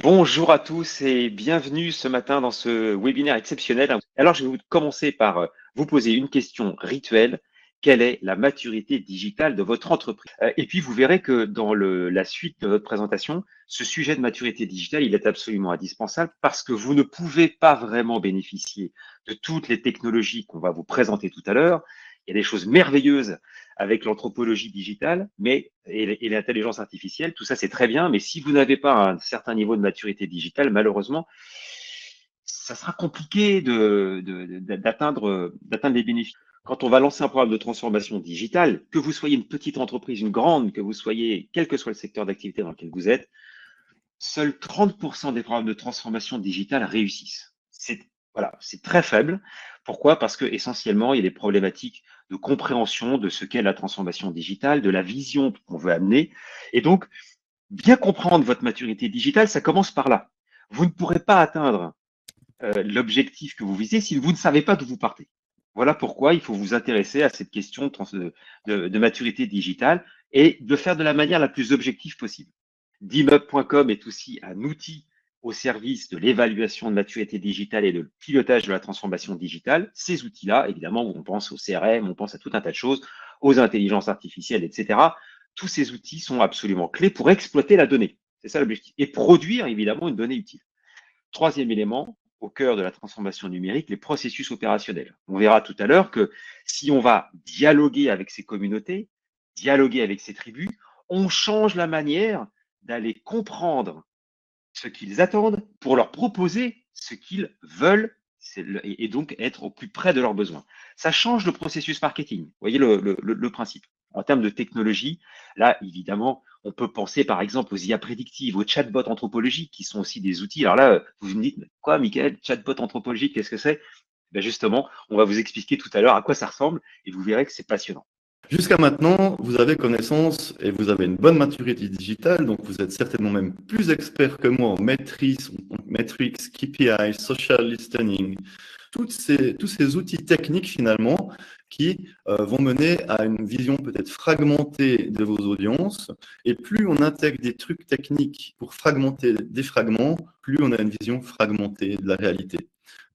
Bonjour à tous et bienvenue ce matin dans ce webinaire exceptionnel. Alors, je vais commencer par vous poser une question rituelle. Quelle est la maturité digitale de votre entreprise? Et puis, vous verrez que dans la suite de votre présentation, ce sujet de maturité digitale, il est absolument indispensable parce que vous ne pouvez pas vraiment bénéficier de toutes les technologies qu'on va vous présenter tout à l'heure. Il y a des choses merveilleuses avec l'anthropologie digitale, et l'intelligence artificielle, tout ça c'est très bien, mais si vous n'avez pas un certain niveau de maturité digitale, malheureusement, ça sera compliqué d'atteindre les bénéfices. Quand on va lancer un programme de transformation digitale, que vous soyez une petite entreprise, une grande, que vous soyez, quel que soit le secteur d'activité dans lequel vous êtes, seuls 30% des programmes de transformation digitale réussissent. C'est très faible. Pourquoi? Parce que essentiellement, il y a des problématiques de compréhension de ce qu'est la transformation digitale, de la vision qu'on veut amener. Et donc, bien comprendre votre maturité digitale, ça commence par là. Vous ne pourrez pas atteindre l'objectif que vous visez si vous ne savez pas d'où vous partez. Voilà pourquoi il faut vous intéresser à cette question de maturité digitale et de faire de la manière la plus objective possible. Dimup.com est aussi un outil au service de l'évaluation de maturité digitale et de pilotage de la transformation digitale. Ces outils-là, évidemment, on pense au CRM, on pense à tout un tas de choses, aux intelligences artificielles, etc. Tous ces outils sont absolument clés pour exploiter la donnée. C'est ça l'objectif. Et produire, évidemment, une donnée utile. Troisième élément, au cœur de la transformation numérique, les processus opérationnels. On verra tout à l'heure que si on va dialoguer avec ces communautés, dialoguer avec ces tribus, on change la manière d'aller comprendre ce qu'ils attendent pour leur proposer ce qu'ils veulent et donc être au plus près de leurs besoins. Ça change le processus marketing. Vous voyez le principe. En termes de technologie, là, évidemment, on peut penser par exemple aux IA prédictives, aux chatbots anthropologiques qui sont aussi des outils. Alors là, vous me dites, quoi, Michael, chatbot anthropologique, qu'est-ce que c'est? Ben justement, on va vous expliquer tout à l'heure à quoi ça ressemble et vous verrez que c'est passionnant. Jusqu'à maintenant, vous avez connaissance et vous avez une bonne maturité digitale, donc vous êtes certainement même plus expert que moi en metrics, KPI, social listening, tous ces outils techniques finalement qui vont mener à une vision peut-être fragmentée de vos audiences. Et plus on intègre des trucs techniques pour fragmenter des fragments, plus on a une vision fragmentée de la réalité.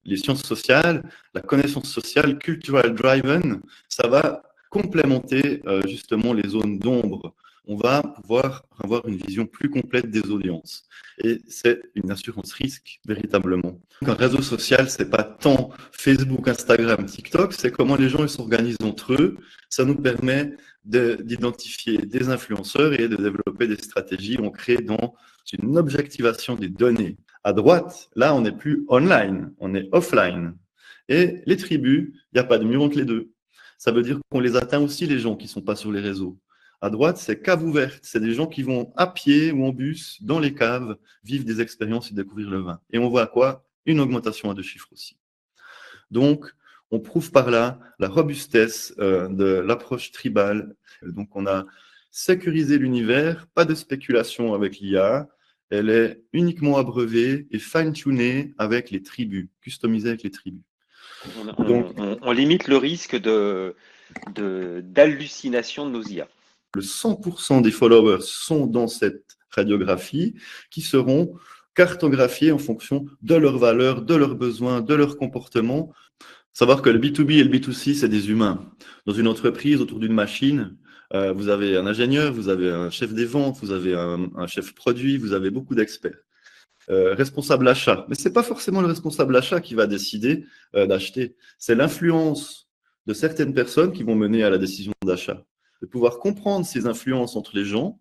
Les sciences sociales, la connaissance sociale, cultural driven, ça va complémenter justement les zones d'ombre. On va pouvoir avoir une vision plus complète des audiences. Et c'est une assurance risque, véritablement. Un réseau social, c'est pas tant Facebook, Instagram, TikTok, c'est comment les gens s'organisent entre eux. Ça nous permet d'identifier des influenceurs et de développer des stratégies ancrées dans une objectivation des données. À droite, là, on n'est plus online, on est offline. Et les tribus, il n'y a pas de mur entre les deux. Ça veut dire qu'on les atteint aussi, les gens qui ne sont pas sur les réseaux. À droite, c'est cave ouverte. C'est des gens qui vont à pied ou en bus dans les caves, vivre des expériences et découvrir le vin. Et on voit quoi? Une augmentation à deux chiffres aussi. Donc, on prouve par là la robustesse de l'approche tribale. Donc, on a sécurisé l'univers, pas de spéculation avec l'IA. Elle est uniquement abreuvée et fine-tunée avec les tribus, customisée avec les tribus. On limite le risque d'hallucination de nos IA. Le 100% des followers sont dans cette radiographie qui seront cartographiés en fonction de leurs valeurs, de leurs besoins, de leurs comportements. Savoir que le B2B et le B2C, c'est des humains. Dans une entreprise, autour d'une machine, vous avez un ingénieur, vous avez un chef des ventes, vous avez un chef produit, vous avez beaucoup d'experts. Responsable achat. Mais ce n'est pas forcément le responsable achat qui va décider d'acheter. C'est l'influence de certaines personnes qui vont mener à la décision d'achat. De pouvoir comprendre ces influences entre les gens,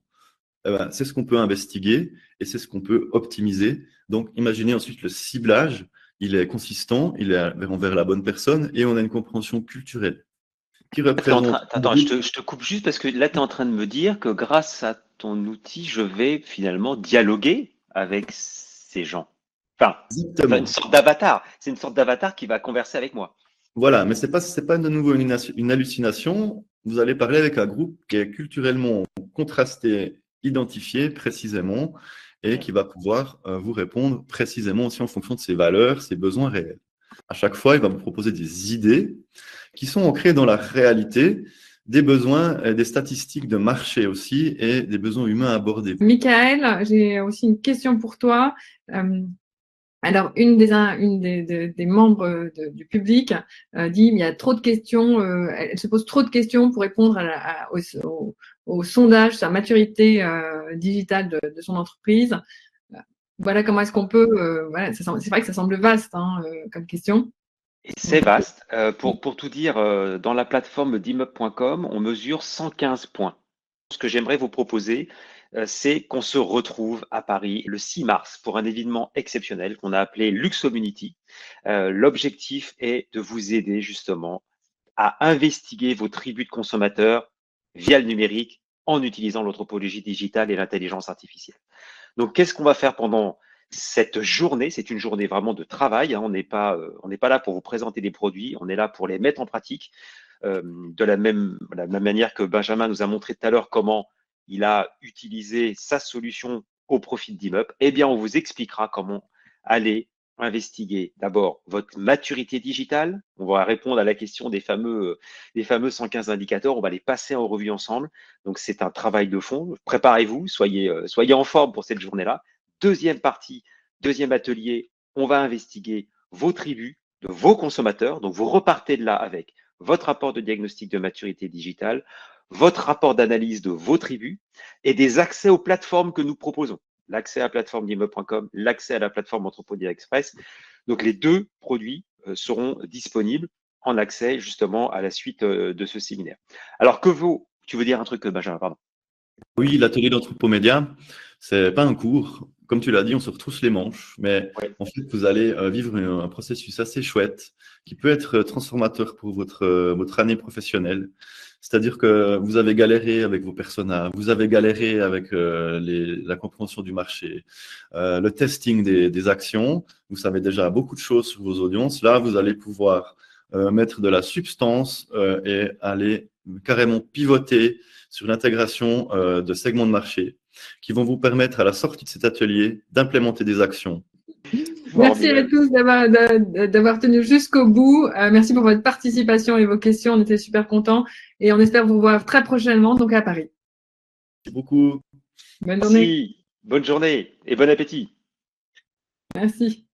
c'est ce qu'on peut investiguer et c'est ce qu'on peut optimiser. Donc, imaginez ensuite le ciblage. Il est consistant, il est envers la bonne personne et on a une compréhension culturelle qui représente… Attends, je te coupe juste parce que là, tu es en train de me dire que grâce à ton outil, je vais finalement dialoguer avec ces gens. Enfin, une sorte d'avatar. C'est une sorte d'avatar qui va converser avec moi. Voilà, mais c'est pas de nouveau une hallucination. Vous allez parler avec un groupe qui est culturellement contrasté, identifié précisément et qui va pouvoir vous répondre précisément aussi en fonction de ses valeurs, ses besoins réels. À chaque fois, il va vous proposer des idées qui sont ancrées dans la réalité, des besoins, des statistiques de marché aussi et des besoins humains abordés. Michael, j'ai aussi une question pour toi. Alors, une des membres du public dit il y a trop de questions, elle se pose trop de questions pour répondre au sondage sur la maturité digitale de son entreprise. Voilà comment est-ce qu'on peut. Voilà, c'est vrai que ça semble vaste comme question. Et c'est vaste. Pour tout dire, dans la plateforme dimmeuble.com, on mesure 115 points. Ce que j'aimerais vous proposer, c'est qu'on se retrouve à Paris le 6 mars pour un événement exceptionnel qu'on a appelé Luxommunity. L'objectif est de vous aider justement à investiguer vos tribus de consommateurs via le numérique en utilisant l'anthropologie digitale et l'intelligence artificielle. Donc, qu'est-ce qu'on va faire pendant cette journée? C'est une journée vraiment de travail. On n'est pas là pour vous présenter des produits. On est là pour les mettre en pratique. De la même manière que Benjamin nous a montré tout à l'heure comment il a utilisé sa solution au profit d'immeubles, eh bien, on vous expliquera comment aller investiguer d'abord votre maturité digitale. On va répondre à la question des fameux 115 indicateurs. On va les passer en revue ensemble. Donc, c'est un travail de fond. Préparez-vous, soyez en forme pour cette journée-là. Deuxième partie, deuxième atelier, on va investiguer vos tribus de vos consommateurs. Donc, vous repartez de là avec votre rapport de diagnostic de maturité digitale, votre rapport d'analyse de vos tribus et des accès aux plateformes que nous proposons. L'accès à la plateforme d'immeuble.com, l'accès à la plateforme Anthropodia Express. Donc, les deux produits seront disponibles en accès justement à la suite de ce séminaire. Alors, tu veux dire un truc, Benjamin, pardon. Oui, l'atelier d'Anthropomédia, c'est pas un cours. Comme tu l'as dit, on se retrousse les manches, mais Ouais. en fait, vous allez vivre un processus assez chouette qui peut être transformateur pour votre année professionnelle. C'est-à-dire que vous avez galéré avec vos personas, vous avez galéré avec la compréhension du marché, le testing des actions. Vous savez déjà beaucoup de choses sur vos audiences. Là, vous allez pouvoir mettre de la substance et aller carrément pivoter sur l'intégration de segments de marché qui vont vous permettre à la sortie de cet atelier d'implémenter des actions. Merci à tous d'avoir tenu jusqu'au bout. Merci pour votre participation et vos questions. On était super contents et on espère vous voir très prochainement donc à Paris. Merci beaucoup. Bonne journée. Merci. Bonne journée et bon appétit. Merci.